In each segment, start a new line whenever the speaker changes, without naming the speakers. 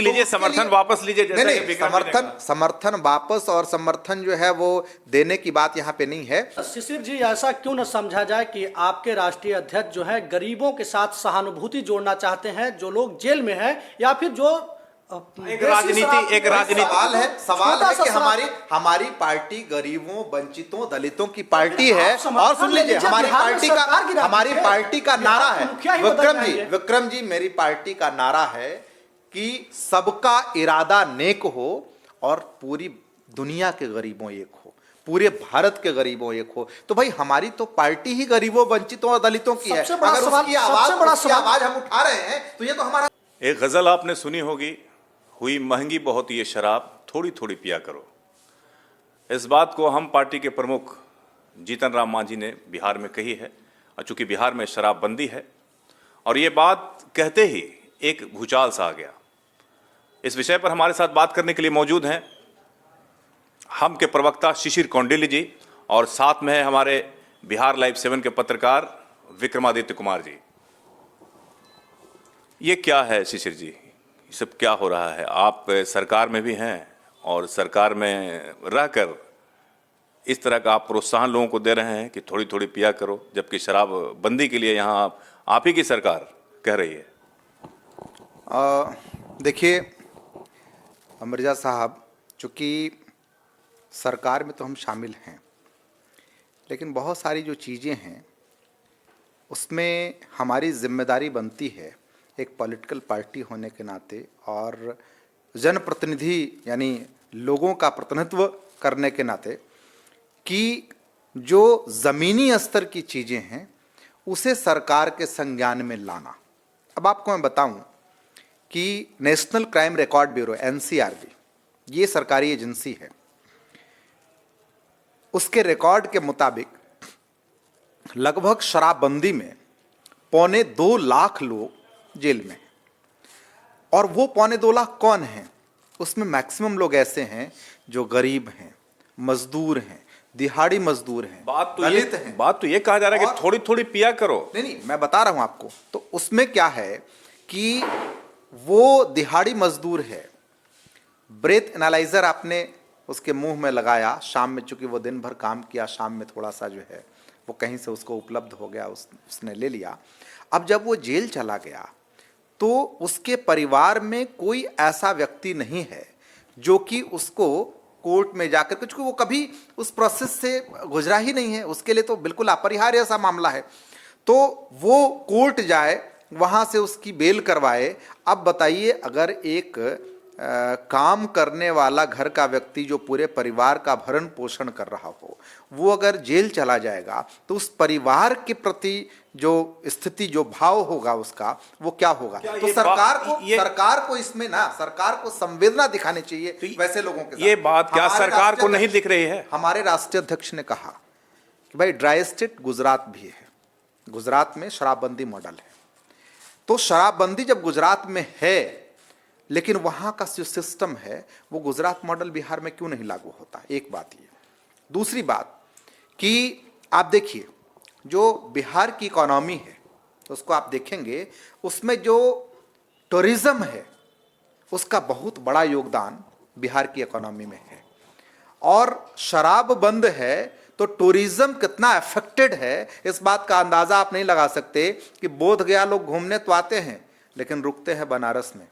लीजिए, समर्थन वापस लीजिए। जैसा
नहीं
कि
नहीं,
विक्रम जी ने कहा।
समर्थन वापस और समर्थन जो है वो देने की बात यहाँ पे नहीं है।
शिशिर जी, ऐसा क्यों न समझा जाए कि आपके राष्ट्रीय अध्यक्ष जो है गरीबों के साथ सहानुभूति जोड़ना चाहते हैं, जो लोग जेल में हैं, या फिर जो
एक राजनीति
सवाल है कि हमारी पार्टी गरीबों, वंचितों, दलितों की पार्टी है। और सुन लीजिए, हमारी पार्टी का नारा है, विक्रम जी, मेरी पार्टी का नारा है कि सबका इरादा नेक हो और पूरी दुनिया के गरीबों एक हो, पूरे भारत के गरीबों एक हो। तो भाई हमारी तो पार्टी ही गरीबों, वंचितों और दलितों की है। अगर उसकी आवाज हम उठा रहे हैं तो ये तो हमारा।
एक गजल आपने सुनी होगी, हुई महंगी बहुत ये शराब, थोड़ी थोड़ी पिया करो। इस बात को हम पार्टी के प्रमुख जीतन राम मांझी ने बिहार में कही है, और चूंकि बिहार में शराबबंदी है, और ये बात कहते ही एक भूचाल सा आ गया। इस विषय पर हमारे साथ बात करने के लिए मौजूद हैं हम के प्रवक्ता शिशिर कौंडिल्य जी, और साथ में है हमारे बिहार लाइव 7 के पत्रकार विक्रमादित्य कुमार जी। ये क्या है शिशिर जी, ये सब क्या हो रहा है? आप सरकार में भी हैं और सरकार में रहकर इस तरह का आप प्रोत्साहन लोगों को दे रहे हैं कि थोड़ी थोड़ी पिया करो, जबकि शराब बंदी के लिए यहाँ आप ही की सरकार कह रही है।
देखिए मिर्जा साहब, चूँकि सरकार में तो हम शामिल हैं, लेकिन बहुत सारी जो चीज़ें हैं उसमें हमारी जिम्मेदारी बनती है एक पॉलिटिकल पार्टी होने के नाते, और जनप्रतिनिधि यानी लोगों का प्रतिनिधित्व करने के नाते, कि जो ज़मीनी स्तर की चीज़ें हैं उसे सरकार के संज्ञान में लाना। अब आपको मैं बताऊं कि national crime record bureau NCRB, ये सरकारी एजेंसी है, उसके रिकॉर्ड के मुताबिक लगभग शराबबंदी में 2.25 लाख लोग जेल में, और वो 2.25 लाख कौन हैं? उसमें मैक्सिमम लोग ऐसे हैं जो गरीब हैं, मजदूर हैं, दिहाड़ी मजदूर हैं, दलित हैं।
बात तो ये कहा जा रहा है कि थोड़ी थोड़ी पिया करो।
नहीं, मैं बता रहा हूं आपको। तो उसमें क्या है कि वो दिहाड़ी मजदूर है, ब्रेथ एनालाइजर आपने उसके मुंह में लगाया शाम में, चूंकि वो दिन भर काम किया, शाम में थोड़ा सा जो है वो कहीं से उसको उपलब्ध हो गया, उसने ले लिया। अब जब वो जेल चला गया तो उसके परिवार में कोई ऐसा व्यक्ति नहीं है जो कि उसको कोर्ट में जाकर के, क्योंकि वो कभी उस प्रोसेस से गुजरा ही नहीं है, उसके लिए तो बिल्कुल अपरिहार्य सा मामला है, तो वो कोर्ट जाए, वहाँ से उसकी बेल करवाए। अब बताइए, अगर एक काम करने वाला घर का व्यक्ति जो पूरे परिवार का भरण पोषण कर रहा हो, वो अगर जेल चला जाएगा तो उस परिवार के प्रति जो स्थिति, जो भाव होगा उसका, वो क्या होगा? तो सरकार को इसमें ना, सरकार को संवेदना दिखानी चाहिए तो वैसे लोगों के साथ।
ये बात क्या सरकार को नहीं दिख रही है?
हमारे राष्ट्रीय अध्यक्ष ने कहा कि भाई ड्राई स्टेट गुजरात भी है, गुजरात में शराबबंदी मॉडल है। तो शराबबंदी जब गुजरात में है, लेकिन वहाँ का जो सिस्टम है वो गुजरात मॉडल बिहार में क्यों नहीं लागू होता? एक बात ये। दूसरी बात कि आप देखिए, जो बिहार की इकोनॉमी है उसको आप देखेंगे, उसमें जो टूरिज्म है उसका बहुत बड़ा योगदान बिहार की इकोनॉमी में है। और शराब बंद है तो टूरिज्म कितना अफेक्टेड है, इस बात का अंदाज़ा आप नहीं लगा सकते कि बोध गया लोग घूमने तो आते हैं लेकिन रुकते हैं बनारस में।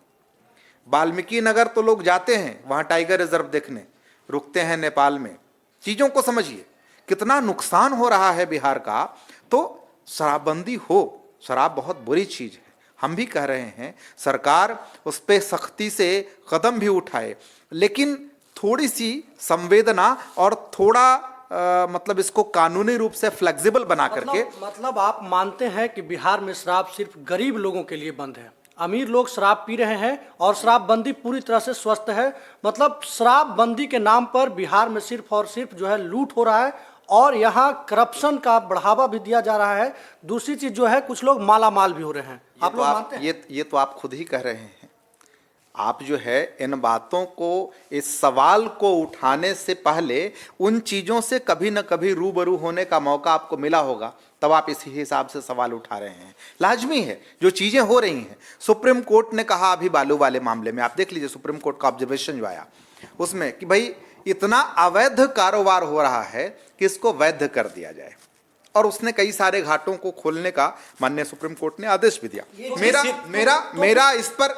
वाल्मीकि नगर तो लोग जाते हैं वहाँ टाइगर रिजर्व देखने, रुकते हैं नेपाल में। चीज़ों को समझिए कितना नुकसान हो रहा है बिहार का। तो शराबबंदी हो, शराब बहुत बुरी चीज़ है, हम भी कह रहे हैं सरकार उस पर सख्ती से कदम भी उठाए, लेकिन थोड़ी सी संवेदना और थोड़ा मतलब इसको कानूनी रूप से फ्लेक्सिबल बना करके।
मतलब आप मानते हैं कि बिहार में शराब सिर्फ गरीब लोगों के लिए बंद है, अमीर लोग शराब पी रहे हैं और शराबबंदी पूरी तरह से स्वस्थ है? मतलब शराबबंदी के नाम पर बिहार में सिर्फ और सिर्फ जो है लूट हो रहा है, और यहाँ करप्शन का बढ़ावा भी दिया जा रहा है। दूसरी चीज जो है, कुछ लोग माला माल भी हो रहे हैं। आप लोग मानते हैं?
ये तो आप खुद ही कह रहे हैं। आप जो है इन बातों को, इस सवाल को उठाने से पहले उन चीज़ों से कभी न कभी रूबरू होने का मौका आपको मिला होगा, तब आप इसी हिसाब से सवाल उठा रहे हैं। लाजमी है जो चीज़ें हो रही हैं। सुप्रीम कोर्ट ने कहा अभी बालू वाले मामले में, आप देख लीजिए सुप्रीम कोर्ट का ऑब्जर्वेशन जो आया उसमें कि भाई इतना अवैध कारोबार हो रहा है कि इसको वैध कर दिया जाए, और उसने कई सारे घाटों को खोलने का माननीय सुप्रीम कोर्ट ने आदेश भी दिया।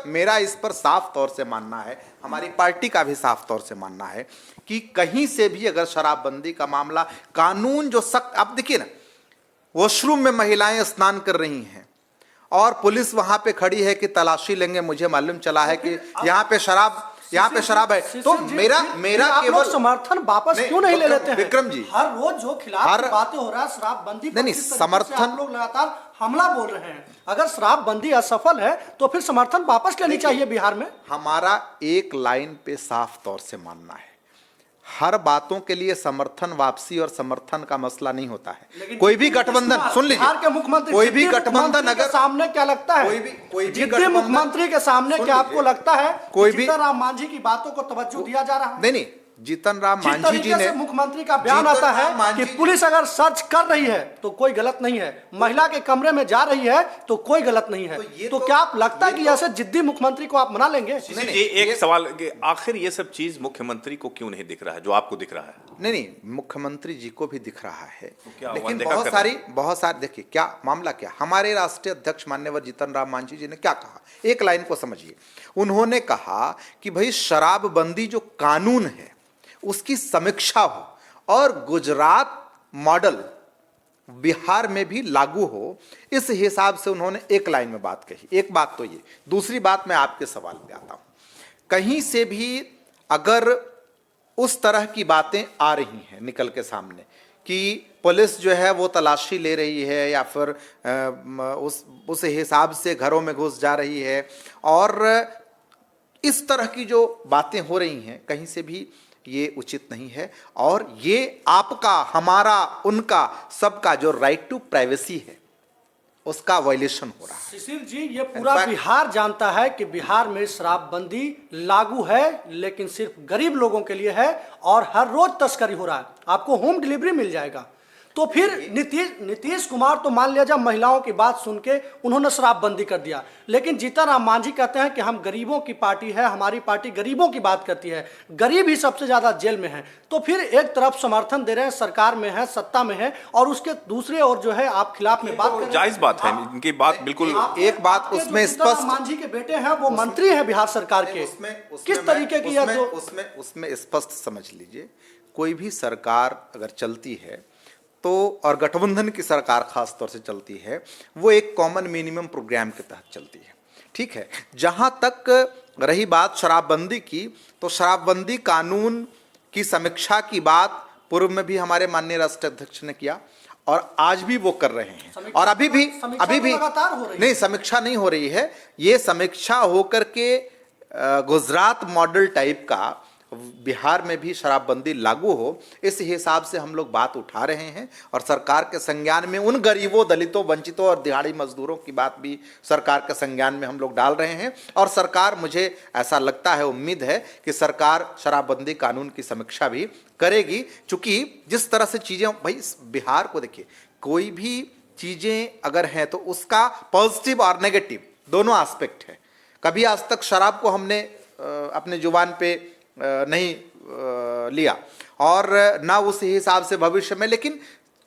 मेरा इस पर साफ तौर से मानना है, हमारी पार्टी का भी साफ तौर से मानना है कि कहीं से भी अगर शराबबंदी का मामला, कानून जो सख्त, आप देखिए ना, वॉशरूम में महिलाएं स्नान कर रही हैं और पुलिस वहां पे खड़ी है कि तलाशी लेंगे, मुझे मालूम चला है कि यहाँ पे शराब है, तो मेरा केवल
समर्थन वापस क्यों नहीं ले लेते हैं?
विक्रम जी,
हर रोज जो खिलाफ बातें हो रहा है शराबबंदी पर,
नहीं, समर्थन,
आप लोग लगातार हमला बोल रहे हैं। अगर शराबबंदी असफल है तो फिर समर्थन वापस लेनी चाहिए बिहार में।
हमारा एक लाइन पे साफ तौर से मानना है, हर बातों के लिए समर्थन वापसी और समर्थन का मसला नहीं होता है। कोई भी गठबंधन, सुन लीजिए,
बिहार के मुख्यमंत्री,
कोई भी गठबंधन अगर
सामने क्या लगता है,
कोई भी
जिद्दी मुख्यमंत्री के सामने क्या आपको लगता है
कोई भी
जीतन राम मांझी की बातों को तवज्जो दिया जा रहा है?
नहीं, जीतन राम मांझी जी ने,
मुख्यमंत्री का बयान आता है कि पुलिस अगर सर्च कर रही है तो कोई गलत नहीं है, महिला के कमरे में जा रही है तो कोई गलत नहीं है, तो क्या आप लगता है कि ऐसे जिद्दी मुख्यमंत्री को आप मना लेंगे?
एक सवाल कि आखिर ये सब चीज मुख्यमंत्री को क्यों नहीं दिख रहा है जो आपको दिख रहा है?
नहीं, मुख्यमंत्री जी को भी दिख रहा है, लेकिन
तो
बहुत सारी देखिए क्या मामला, क्या हमारे राष्ट्रीय अध्यक्ष मान्यवर जीतन राम मांझी जी ने क्या कहा, एक लाइन को समझिए। उन्होंने कहा कि भाई शराबबंदी जो कानून है उसकी समीक्षा हो और गुजरात मॉडल बिहार में भी लागू हो, इस हिसाब से उन्होंने एक लाइन में बात कही। एक बात तो ये, दूसरी बात मैं आपके सवाल पे आता हूं। कहीं से भी अगर उस तरह की बातें आ रही हैं निकल के सामने कि पुलिस जो है वो तलाशी ले रही है या फिर उस हिसाब से घरों में घुस जा रही है, और इस तरह की जो बातें हो रही हैं, कहीं से भी ये उचित नहीं है, और ये आपका, हमारा, उनका, सबका जो राइट टू प्राइवेसी है उसका वायलेशन हो रहा है।
शिशिर जी, ये पूरा बिहार जानता है कि बिहार में शराबबंदी लागू है, लेकिन सिर्फ गरीब लोगों के लिए है और हर रोज तस्करी हो रहा है। आपको होम डिलीवरी मिल जाएगा। तो फिर नीतीश कुमार तो मान लिया, जब महिलाओं की बात सुन के उन्होंने शराबबंदी कर दिया, लेकिन जीतन राम मांझी कहते हैं कि हम गरीबों की पार्टी है, हमारी पार्टी गरीबों की बात करती है, गरीब ही सबसे ज्यादा जेल में है। तो फिर एक तरफ समर्थन दे रहे हैं, सरकार में है, सत्ता में है, और उसके दूसरे ओर जो है आप खिलाफ में बात कर रहे हैं।
जायज बात है, इनकी बात बिल्कुल।
एक बात उसमें स्पष्ट,
मांझी के बेटे हैं, वो मंत्री है बिहार सरकार के, किस तरीके की
उसमें स्पष्ट समझ लीजिए, कोई भी सरकार अगर चलती है तो, और गठबंधन की सरकार खास तौर से चलती है, वो एक कॉमन मिनिमम प्रोग्राम के तहत चलती है, ठीक है। जहां तक रही बात शराबबंदी की, तो शराबबंदी कानून की समीक्षा की बात पूर्व में भी हमारे माननीय राष्ट्रीय अध्यक्ष ने किया और आज भी वो कर रहे हैं, और अभी भी नहीं, समीक्षा नहीं हो रही है, ये समीक्षा होकर के गुजरात मॉडल टाइप का बिहार में भी शराबबंदी लागू हो, इस हिसाब से हम लोग बात उठा रहे हैं, और सरकार के संज्ञान में उन गरीबों, दलितों, वंचितों और दिहाड़ी मजदूरों की बात भी सरकार के संज्ञान में हम लोग डाल रहे हैं। और सरकार, मुझे ऐसा लगता है, उम्मीद है कि सरकार शराबबंदी कानून की समीक्षा भी करेगी, चूंकि जिस तरह से चीज़ें, भाई बिहार को देखिए, कोई भी चीज़ें अगर हैं तो उसका पॉजिटिव और नेगेटिव दोनों एस्पेक्ट है। कभी आज तक शराब को हमने अपने जुबान पे नहीं लिया, और ना उस हिसाब से भविष्य में, लेकिन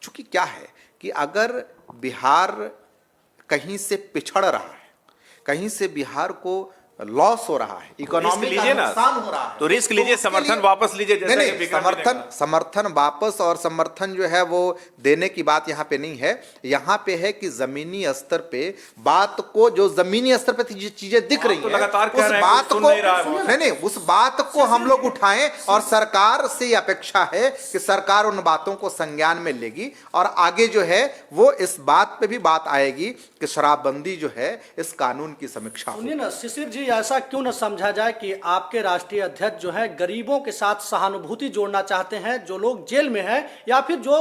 चूंकि क्या है कि अगर बिहार कहीं से पिछड़ रहा है, कहीं से बिहार को लॉस हो रहा है, इकोनॉमी का नुकसान हो रहा है,
तो रिस्क लीजिए, समर्थन वापस लीजिए।
नहीं, समर्थन वापस और समर्थन जो है वो देने की बात यहाँ पे नहीं है। यहाँ पे है कि जमीनी स्तर पे बात को, जो जमीनी स्तर पे चीजें दिख रही हैं, उस बात को नहीं, उस बात को हम लोग उठाएं, और सरकार से ये अपेक्षा है कि सरकार उन बातों को संज्ञान में लेगी, और आगे जो है वो इस बात पे भी बात आएगी कि शराबबंदी जो है इस कानून की समीक्षा हो।
सुनिए ना शिशिर जी, ऐसा क्यों न समझा जाए कि आपके राष्ट्रीय अध्यक्ष जो है गरीबों के साथ सहानुभूति जोड़ना चाहते हैं, जो लोग जेल में हैं या फिर जो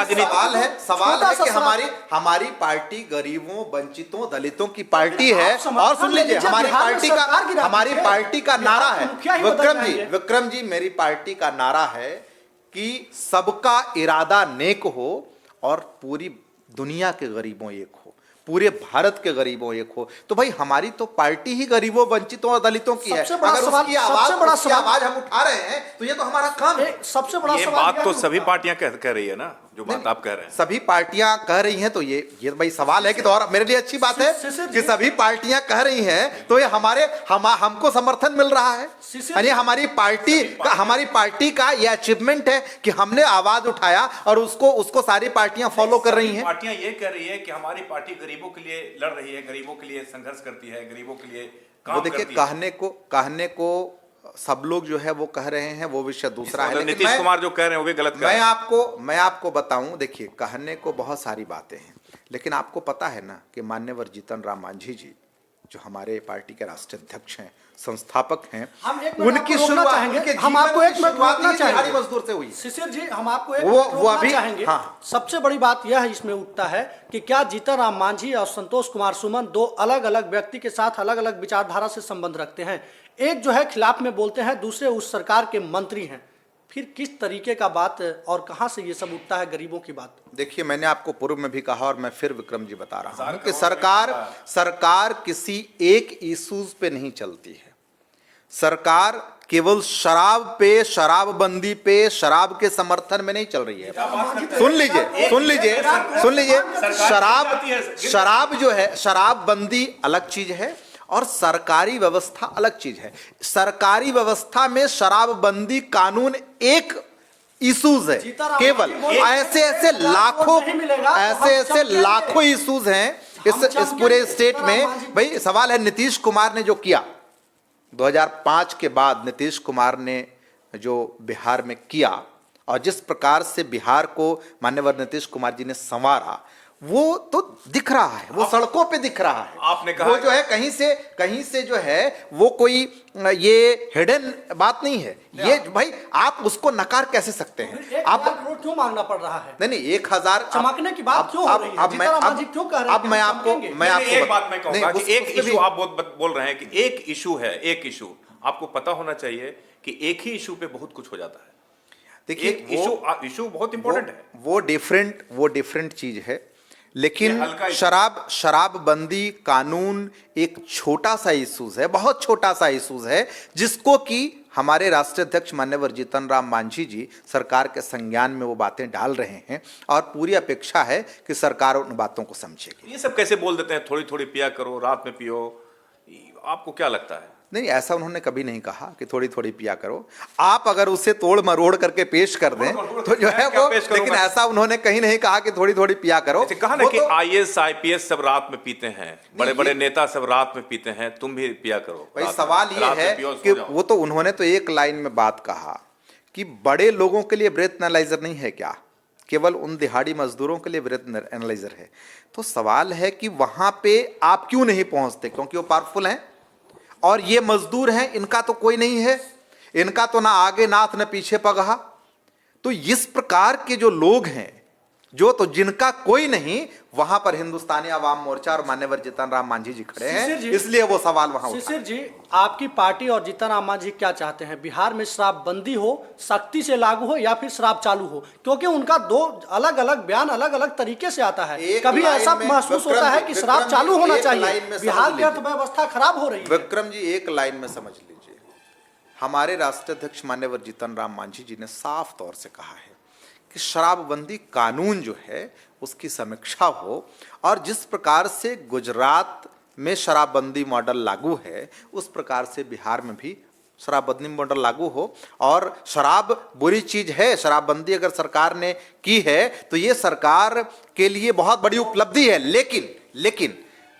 सवाल है
छोटा सा
कि
शराब-
हमारी पार्टी गरीबों, वंचितों, दलितों की पार्टी है।
आप समर्थन
और सुन लीजिए,
लीजिए,
हमारी
बिहार में
पार्टी
सरकार गिरा
का हमारी
दीजिए।
पार्टी का
बिहार
नारा
के
है,
मुखिया ही बदल जाएंगे।
विक्रम जी, मेरी पार्टी का नारा है कि सबका इरादा नेक हो और पूरी दुनिया के गरीबों एक हो, पूरे भारत के गरीबों एक हो। तो भाई हमारी तो पार्टी ही गरीबों, वंचितों और दलितों की है।
सबसे बड़ा
अगर
सवाल-
उसकी
सबसे बड़ा
आवाज हम उठा रहे हैं तो ये तो हमारा काम है।
सबसे बड़ा
ये
सवाल
बात
यह
तो
है-
सभी पार्टियां कह रही है ना, जो बात आप कह रहे हैं।
सभी पार्टियां कह रही हैं तो ये भाई सवाल है कि, तो और मेरे लिए अच्छी बात है
शिशिर
कि
जी-
सभी पार्टियां कह रही हैं तो ये हमको समर्थन मिल रहा है।
शिशिर
यानी हमारी पार्टी का ये अचीवमेंट है कि हमने आवाज उठाया और उसको सारी पार्टियां फॉलो कर रही हैं।
पार्टियां ये कह रही है कि हमारी पार्टी गरीबों के लिए लड़ रही है, गरीबों के लिए संघर्ष करती है, गरीबों के लिए
वो
काम
देखिए,
करती है।
कहने को सब लोग जो है वो कह रहे हैं, वो विषय दूसरा है। लेकिन
नीतीश कुमार जो कह रहे हैं वो भी गलत कह रहे हैं।
मैं आपको बताऊं, देखिए, कहने को बहुत सारी बातें हैं, लेकिन आपको पता है ना कि मान्यवर जीतन राम मांझी जी जो हमारे पार्टी के राष्ट्रीय अध्यक्ष हैं, संस्थापक हैं,
हम एक मिनट
उनकी
आपको रोकना
शुरुआत
चाहेंगे।
उनके
हम
जीवन
आपको
की
एक मिनट
शुरुआत
रोकना
ही दिहाड़ी
चाहेंगे।
मजदूर से हुई।
शिशिर जी, हम आपको एक
वो
मिनट रोकना
अभी-
चाहेंगे।
हाँ।
सबसे बड़ी बात यह है इसमें उठता है कि क्या जीतन राम मांझी और संतोष कुमार सुमन दो अलग अलग व्यक्ति के साथ अलग अलग विचारधारा से संबंध रखते हैं। एक जो है खिलाफ में बोलते हैं, दूसरे उस सरकार के मंत्री हैं। फिर किस तरीके का बात और कहां से ये सब उठता है गरीबों की बात?
देखिए, मैंने आपको पूर्व में भी कहा और मैं फिर विक्रम जी बता रहा हूं कि
करोड़
सरकार किसी एक इश्यूज पे नहीं चलती है। सरकार केवल शराबबंदी पे, शराब के समर्थन में नहीं चल रही है। सुन लीजिए, शराब जो है, शराबबंदी अलग चीज है और सरकारी व्यवस्था अलग चीज है। सरकारी व्यवस्था में शराबबंदी कानून एक इश्यूज है, केवल ऐसे लाखों इश्यूज हैं इस पूरे स्टेट में। भाई सवाल है, नीतीश कुमार ने जो किया 2005 के बाद, नीतीश कुमार ने जो बिहार में किया और जिस प्रकार से बिहार को माननीय नीतीश कुमार जी ने संवारा, वो तो दिख रहा है, वो सड़कों पे दिख रहा है।
आपने कहा
वो जो है कहीं से जो है वो कोई ये हिडन बात नहीं है। ये भाई आप उसको नकार कैसे सकते हैं? आप
करोड़ क्यों मांगना पड़ रहा है?
नहीं 1000
चमकने की बात क्यों हो रही है? जीतन राम मांझी क्यों कह रहे हैं
अब
कि
मैं
हम
आपको
चमकेंगे?
एक बात मैं कहूंगा कि एक
उसमें भी-
इशू आप बोल रहे हैं कि एक इशू है, एक इशू आपको पता होना चाहिए कि एक ही इशू पे बहुत कुछ हो जाता है।
देखिए,
एक इशू बहुत इंपॉर्टेंट है।
वो डिफरेंट चीज है।
ये
लेकिन
हल्का इशू।
शराबबंदी कानून एक छोटा सा इशूज है, बहुत छोटा सा इशूज है, जिसको कि हमारे राष्ट्रीय अध्यक्ष मान्यवर जीतन राम मांझी जी सरकार के संज्ञान में वो बातें डाल रहे हैं और पूरी अपेक्षा है कि सरकार उन बातों को समझेगी।
ये सब कैसे बोल देते हैं, थोड़ी थोड़ी पिया करो, रात में पियो, आपको क्या लगता है?
नहीं, ऐसा उन्होंने कभी नहीं कहा कि थोड़ी थोड़ी पिया करो। आप अगर उसे तोड़ मरोड़ करके पेश कर दें तो जो है वो, लेकिन ऐसा उन्होंने कहीं नहीं कहा कि थोड़ी थोड़ी पिया करो।
जैसे कहा ना कि आईएएस आईपीएस सब रात में पीते हैं, बड़े बड़े नेता सब रात में पीते हैं, तुम भी पिया करो।
भाई सवाल ये है कि वो तो उन्होंने तो एक लाइन में बात कहा कि बड़े लोगों के लिए ब्रेथ एनालाइजर नहीं है क्या, केवल उन दिहाड़ी मजदूरों के लिए ब्रेथ एनालाइजर है। तो सवाल है कि वहां पे आप क्यों नहीं पहुंचते? क्योंकि वो पावरफुल हैं और ये मजदूर हैं, इनका तो कोई नहीं है, इनका तो ना आगे नाथ न पीछे पगहा। तो इस प्रकार के जो लोग हैं, जिनका कोई नहीं, वहां पर हिंदुस्तानी आवाम मोर्चा और मान्यवर जीतन राम मांझी जी खड़े हैं, इसलिए वो सवाल वहां उठा।
शिशिर जी, आपकी पार्टी और जीतन राम मांझी क्या चाहते हैं? बिहार में शराबबंदी हो, सख्ती से लागू हो, या फिर शराब चालू हो? क्योंकि उनका दो अलग अलग बयान अलग अलग तरीके से आता है। कभी ऐसा महसूस होता है कि शराब चालू होना चाहिए, बिहार की अर्थव्यवस्था खराब हो रही है।
विक्रम जी, एक लाइन में समझ लीजिए, हमारे राष्ट्रीय अध्यक्ष मान्यवर जीतन राम मांझी जी ने साफ तौर से कहा है कि शराबबंदी कानून जो है उसकी समीक्षा हो और जिस प्रकार से गुजरात में शराबबंदी मॉडल लागू है उस प्रकार से बिहार में भी शराबबंदी मॉडल लागू हो। और शराब बुरी चीज है, शराबबंदी अगर सरकार ने की है तो ये सरकार के लिए बहुत बड़ी उपलब्धि है। लेकिन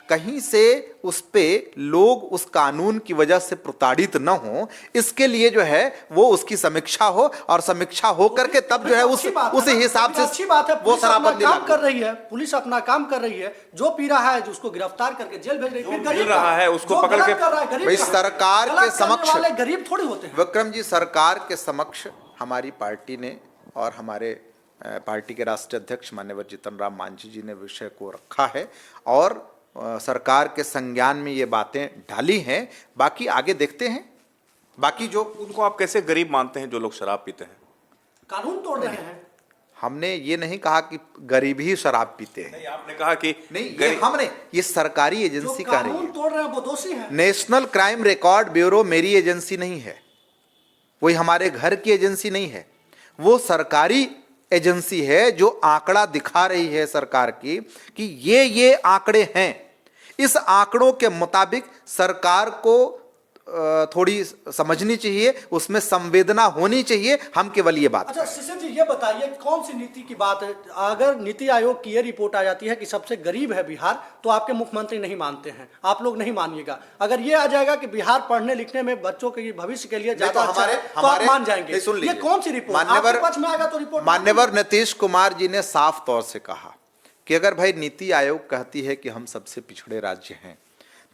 कहीं से उस पे लोग उस कानून की वजह से प्रताड़ित न हो, इसके लिए जो है वो उसकी समीक्षा हो और समीक्षा हो करके तब जो है उस हिसाब से
अच्छी बात है,
वो
पुलिस अपना
शराबबंदी
काम
लागू
कर रही है, पुलिस अपना काम कर रही है। जो पी रहा है उसको गिरफ्तार करके जेल भेज रही है।
जो मिल रहा है उसको पकड़ के,
भाई सरकार के समक्ष,
गरीब थोड़ी होते हैं।
विक्रम जी, सरकार के समक्ष हमारी पार्टी ने और हमारे पार्टी के राष्ट्रीय अध्यक्ष माननीय जीतन राम मांझी जी ने विषय को रखा है और सरकार के संज्ञान में ये बातें डाली हैं। बाकी आगे देखते हैं। बाकी जो
उनको आप कैसे गरीब मानते हैं जो लोग शराब पीते हैं?
कानून तोड़ रहे हैं।
हमने ये नहीं कहा कि गरीब ही शराब पीते हैं।
नहीं, आपने कहा कि
नहीं, हमने ये सरकारी एजेंसी कह रही
कानून
है।
तोड़ रहे हैं वो दोषी हैं।
नेशनल क्राइम रिकॉर्ड ब्यूरो मेरी एजेंसी नहीं है, कोई हमारे घर की एजेंसी नहीं है, वो सरकारी एजेंसी है जो आंकड़ा दिखा रही है सरकार की कि ये आंकड़े हैं। इस आंकड़ों के मुताबिक सरकार को थोड़ी समझनी चाहिए, उसमें संवेदना होनी चाहिए। हम केवल ये बात
अच्छा शिशिर जी, ये बताइए कौन सी नीति की बात है? अगर नीति आयोग की ये रिपोर्ट आ जाती है कि सबसे गरीब है बिहार, तो आपके मुख्यमंत्री नहीं मानते हैं, आप लोग नहीं मानिएगा। अगर ये आ जाएगा कि बिहार पढ़ने लिखने में बच्चों के भविष्य के लिए ज्यादा अच्छा है, तो आप मान जाएंगे। ये कौन सी रिपोर्ट आपके पक्ष में आएगा? तो रिपोर्ट
मान्यवर नीतीश कुमार जी ने साफ तौर से कहा कि अगर भाई नीति आयोग कहती है कि हम सबसे पिछड़े राज्य हैं,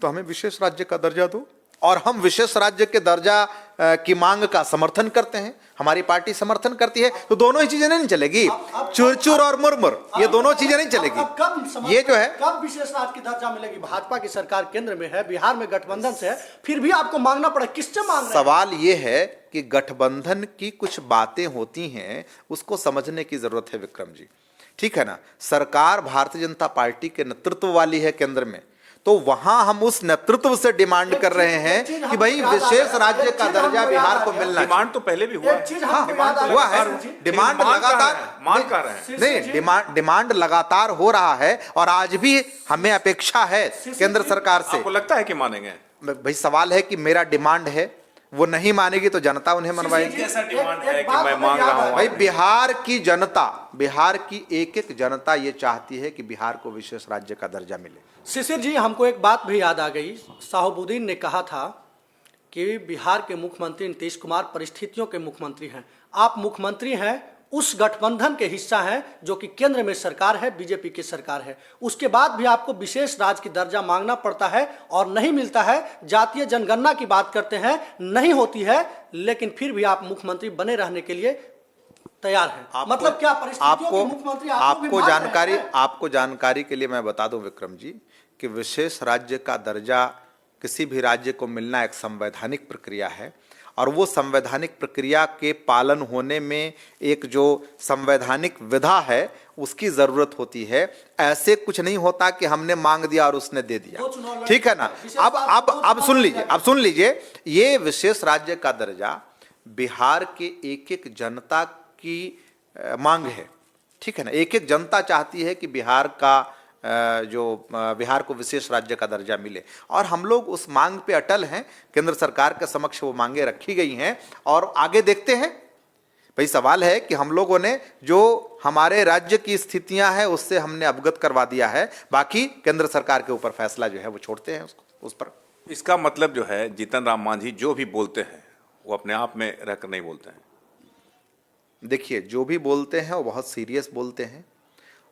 तो हमें विशेष राज्य का दर्जा दो, और हम विशेष राज्य के दर्जा की मांग का समर्थन करते हैं, हमारी पार्टी समर्थन करती है। तो दोनों ही चीजें नहीं चलेगी, चुरचुर और मुरमुर, ये दोनों चीजें नहीं चलेगी। ये जो है
कब विशेष राज्य की दर्जा मिलेगी? भाजपा की सरकार केंद्र में है, बिहार में गठबंधन से है, फिर भी आपको मांगना पड़ा, किससे मांग रहे हैं?
सवाल ये है कि गठबंधन की कुछ बातें होती हैं, उसको समझने की जरूरत है विक्रम जी, ठीक है ना। सरकार भारतीय जनता पार्टी के नेतृत्व वाली है केंद्र में, तो वहां हम उस नेतृत्व से डिमांड कर रहे हैं कि भाई विशेष राज्य का दर्जा बिहार को मिलना।
डिमांड तो पहले भी हुआ
हुआ है, डिमांड लगातार
मान कर रहे हैं।
नहीं, डिमांड लगातार हो रहा है और आज भी हमें अपेक्षा है केंद्र सरकार से।
आपको लगता है कि मानेंगे?
भाई सवाल है कि मेरा डिमांड है, वो नहीं मानेगी तो जनता उन्हें मनवाएगी।
कैसा डिमांड है कि मैं मांग रहा हूं?
भाई बिहार की जनता, बिहार की एक जनता ये चाहती है कि बिहार को विशेष राज्य का दर्जा मिले।
शिशिर जी, हमको एक बात भी याद आ गई। शाहबुद्दीन ने कहा था कि बिहार के मुख्यमंत्री नीतीश कुमार परिस्थितियों के मुख्यमंत्री हैं। आप मुख्यमंत्री हैं, उस गठबंधन के हिस्सा हैं जो कि केंद्र में सरकार है, बीजेपी की सरकार है। उसके बाद भी आपको विशेष राज्य की दर्जा मांगना पड़ता है और नहीं मिलता है। जातीय जनगणना की बात करते हैं, नहीं होती है, लेकिन फिर भी आप मुख्यमंत्री बने रहने के लिए तैयार हैं। मतलब क्या परिस्थितियों के मुख्यमंत्री
आपको जानकारी के लिए मैं बता दूं विक्रम जी कि विशेष राज्य का दर्जा किसी भी राज्य को मिलना एक संवैधानिक प्रक्रिया है, और वो संवैधानिक प्रक्रिया के पालन होने में एक जो संवैधानिक विधा है उसकी जरूरत होती है। ऐसे कुछ नहीं होता कि हमने मांग दिया और उसने दे दिया, ठीक है ना। अब सुन लीजिए, ये विशेष राज्य का दर्जा बिहार के एक जनता की मांग है, ठीक है ना। एक जनता चाहती है कि बिहार को विशेष राज्य का दर्जा मिले, और हम लोग उस मांग पे अटल हैं। केंद्र सरकार के समक्ष वो मांगे रखी गई हैं और आगे देखते हैं। भाई सवाल है कि हम लोगों ने जो हमारे राज्य की स्थितियां हैं उससे हमने अवगत करवा दिया है, बाकी केंद्र सरकार के ऊपर फैसला जो है वो छोड़ते हैं उस पर।
इसका मतलब जो है जीतन राम मांझी जो भी बोलते हैं वो अपने आप में रहकर नहीं बोलते हैं।
देखिए, जो भी बोलते हैं वो बहुत सीरियस बोलते हैं,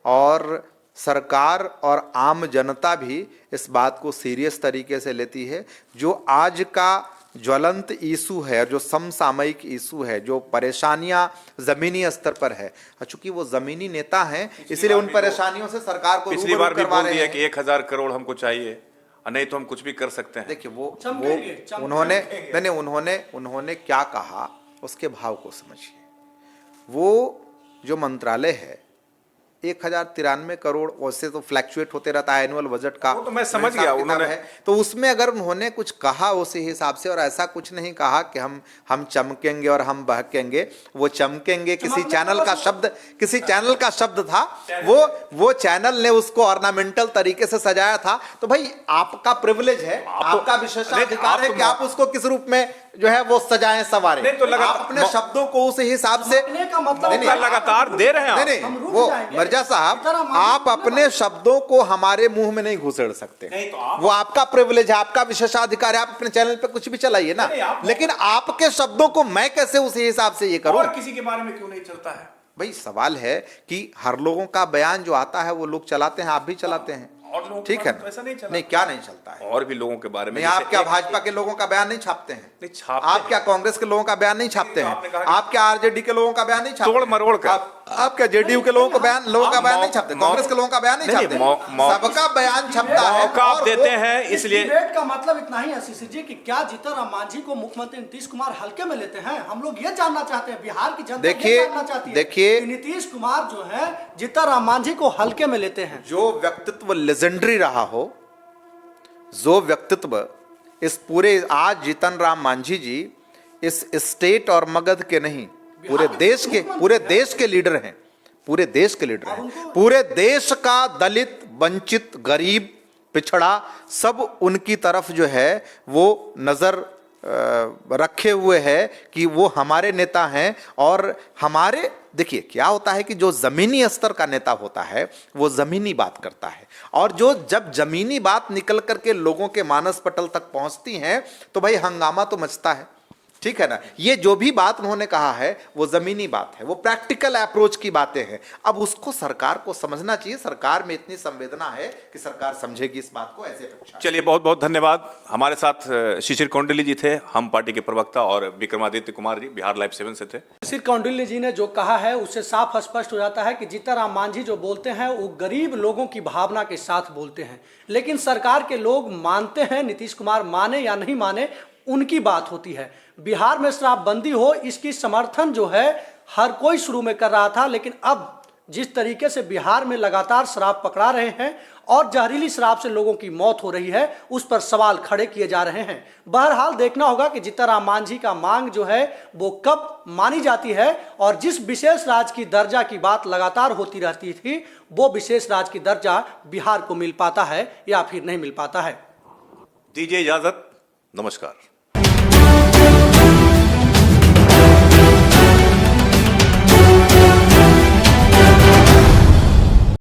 और सरकार और आम जनता भी इस बात को सीरियस तरीके से लेती है। जो आज का ज्वलंत इशू है, जो समसामयिक इशू है, जो परेशानियां जमीनी स्तर पर है, चूंकि वो जमीनी नेता हैं इसलिए उन परेशानियों से सरकार को
पिछली बार भी बोल दिया कि 1000 करोड़ हमको चाहिए, नहीं तो हम कुछ भी कर सकते हैं।
देखिए उन्होंने क्या कहा उसके भाव को समझिए। वो जो मंत्रालय है 1093 करोड़, वैसे तो फ्लैक्चुएट होते रहता है एनुअल बजट का,
वो तो मैं समझ गया उन्होंने,
तो उसमें अगर उन्होंने कुछ कहा उसी हिसाब से, और ऐसा कुछ नहीं कहा कि हम चमकेंगे और हम बहकेंगे। वो चमकेंगे किसी चैनल का शब्द था, वो चैनल ने उसको ऑर्नामेंटल तरीके से सजाया था। तो भाई आपका प्रिविलेज है, आपका विशेषाधिकार है कि आप उसको किस रूप में जो है वो सजाएं सवारें।
नहीं तो
आप अपने शब्दों को उस हिसाब से
लगातार दे रहे हैं।
नहीं, वो मिर्जा साहब, आप अपने शब्दों को हमारे मुंह में नहीं घुसेड़ सकते। वो आपका प्रिविलेज है, आपका विशेषाधिकार है, आप अपने चैनल पे कुछ भी चलाइए ना, लेकिन आपके शब्दों को मैं कैसे उसी हिसाब से ये करूं?
और किसी के बारे में क्यों नहीं चलता है?
भाई सवाल है कि हर लोगों का बयान जो आता है वो लोग चलाते हैं, आप भी चलाते हैं।
और लोगों के
ठीक है
बारे में
ना?
तो ऐसा नहीं चला।
नहीं, क्या नहीं चलता है?
और भी लोगों के बारे में
नहीं, आप
जैसे
क्या
एक-
भाजपा के लोगों का बयान नहीं छापते हैं?
नहीं, छापते
आप
हैं।
क्या कांग्रेस के लोगों का बयान नहीं छापते
तो
हैं?
आपने कहा कि-
आप क्या आरजेडी के लोगों का बयान नहीं छापते
तोड़
हैं?
मरोड़ कर।
आप क्या जेडीयू के लोगों का बयान नहीं छापते? कांग्रेस के लोगों का बयान नहीं
नहीं,
छापते?
नहीं,
सबका बयान छपता है।
मौका आप
और
देते
वो-
हैं,
इस
इसलिए
डिबेट का मतलब इतना ही है सीसी जी कि क्या जीतन राम मांझी को मुख्यमंत्री नीतीश कुमार हल्के में लेते हैं? हम लोग ये जानना चाहते हैं, बिहार की जनता
देखिए,
ये जानना चाहती है
देखिए,
कि नीतीश कुमार जो है जीतन राम मांझी को हल्के में लेते हैं।
जो व्यक्तित्व लेजेंडरी रहा हो, जो व्यक्तित्व इस पूरे, आज जीतन राम मांझी जी इस स्टेट और मगध के नहीं, पूरे देश के लीडर हैं, पूरे देश के लीडर हैं। पूरे देश का दलित, वंचित, गरीब, पिछड़ा सब उनकी तरफ जो है वो नजर रखे हुए है कि वो हमारे नेता हैं। और हमारे, देखिए क्या होता है कि जो जमीनी स्तर का नेता होता है वो जमीनी बात करता है, और जो जब जमीनी बात निकल करके लोगों के मानस पटल तक पहुंचती हैं तो भाई हंगामा तो मचता है। ठीक है ना? ये जो भी बात उन्होंने कहा है वो जमीनी बात है, वो प्रैक्टिकल अप्रोच की बातें हैं। अब उसको सरकार को समझना चाहिए। सरकार में इतनी संवेदना है कि सरकार समझेगी इस बात को। ऐसे अपेक्षा।
चलिए, बहुत बहुत धन्यवाद। हमारे साथ शिशिर कौंडली जी थे, हम पार्टी के प्रवक्ता, और विक्रमादित्य कुमार जी बिहार लाइव 7 से थे।
शिशिर कौंडिल्य जी ने जो कहा है उससे साफ स्पष्ट हो जाता है कि जीतन राम मांझी जो बोलते हैं वो गरीब लोगों की भावना के साथ बोलते हैं, लेकिन सरकार के लोग मानते हैं, नीतीश कुमार माने या नहीं माने उनकी बात होती है। बिहार में शराबबंदी हो इसकी समर्थन जो है हर कोई शुरू में कर रहा था, लेकिन अब जिस तरीके से बिहार में लगातार शराब पकड़ा रहे हैं और जहरीली शराब से लोगों की मौत हो रही है, उस पर सवाल खड़े किए जा रहे हैं। बहरहाल देखना होगा कि जीतन राम मांझी का मांग जो है वो कब मानी जाती है, और जिस विशेष राज्य की दर्जा की बात लगातार होती रहती थी वो विशेष राज्य की दर्जा बिहार को मिल पाता है या फिर नहीं मिल पाता है।
दीजिए इजाजत, नमस्कार।